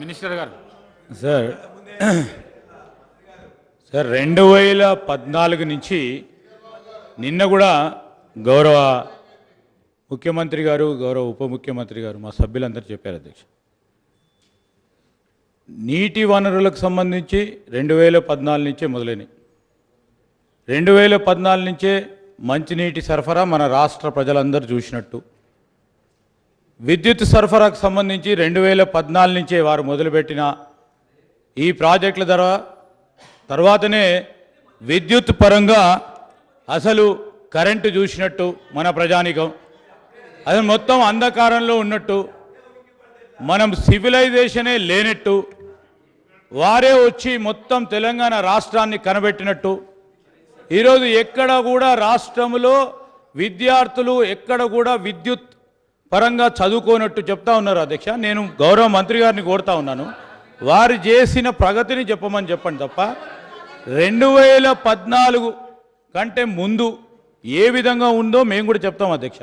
Minister గారు sir sir 2014 నుంచి నిన్న కూడా గౌరవ ముఖ్యమంత్రి గారు గౌరవ ఉప ముఖ్యమంత్రి గారు మా సభ్యులందరూ చెప్పారు అధ్యక్ష. నీటి వనరులకు సంబంధించి 2014 నుంచే మొదలైనవి. 2014 నుంచే మంచినీటి సరఫరా మన రాష్ట్ర ప్రజలందరూ చూసినట్టు, విద్యుత్ సరఫరాకు సంబంధించి 2014 నుంచే వారు మొదలుపెట్టిన ఈ ప్రాజెక్టుల ద్వారా తర్వాతనే విద్యుత్ పరంగా అసలు కరెంటు చూసినట్టు మన ప్రజానికం అది మొత్తం అంధకారంలో ఉన్నట్టు, మనం సివిలైజేషనే లేనట్టు, వారే వచ్చి మొత్తం తెలంగాణ రాష్ట్రాన్ని కనబెట్టినట్టు, ఈరోజు ఎక్కడ కూడా రాష్ట్రంలో విద్యార్థులు ఎక్కడ కూడా విద్యుత్ పరంగా చదువుకోనట్టు చెప్తా ఉన్నారు అధ్యక్ష. నేను గౌరవ మంత్రి గారిని కోరుతా ఉన్నాను, వారు చేసిన ప్రగతిని చెప్పమని చెప్పండి తప్ప 2014 కంటే ముందు ఏ విధంగా ఉందో మేము కూడా చెప్తాం అధ్యక్ష.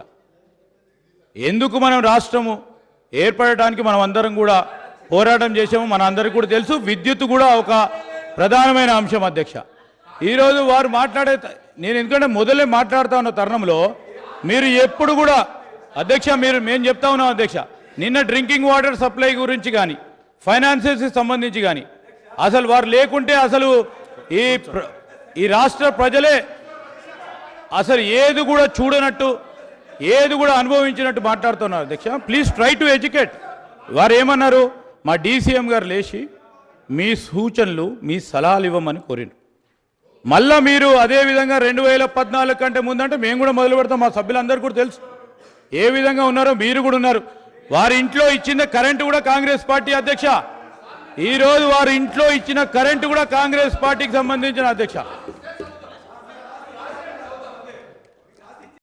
ఎందుకు మనం రాష్ట్రము ఏర్పడటానికి మనం అందరం కూడా పోరాటం చేసాము మన అందరికీ కూడా తెలుసు. విద్యుత్ కూడా ఒక ప్రధానమైన అంశం అధ్యక్ష. ఈరోజు వారు నేను ఎందుకంటే మొదలే మాట్లాడుతూ ఉన్న తరుణంలో మీరు ఎప్పుడు కూడా అధ్యక్ష మేము చెప్తా ఉన్నాం అధ్యక్ష, నిన్న డ్రింకింగ్ వాటర్ సప్లై గురించి కానీ ఫైనాన్సెస్కి సంబంధించి కానీ అసలు వారు లేకుంటే అసలు ఈ రాష్ట్ర ప్రజలే అసలు ఏది కూడా చూడనట్టు ఏది కూడా అనుభవించినట్టు మాట్లాడుతున్నారు అధ్యక్ష. Please try to educate. వారు ఏమన్నారు, మా డీసీఎం గారు లేచి మీ సూచనలు మీ సలహాలు ఇవ్వమని కోరిండు. మళ్ళా మీరు అదేవిధంగా 2014 కంటే ముందంటే మేము కూడా మొదలు పెడతాం. మా సభ్యులందరూ కూడా తెలుసు ఏ విధంగా ఉన్నారో, మీరు కూడా ఉన్నారు. వారి ఇంట్లో ఇచ్చిన కరెంటు కూడా కాంగ్రెస్ పార్టీ అధ్యక్ష. ఈరోజు వారి ఇంట్లో ఇచ్చిన కరెంటు కూడా కాంగ్రెస్ పార్టీకి సంబంధించిన అధ్యక్ష.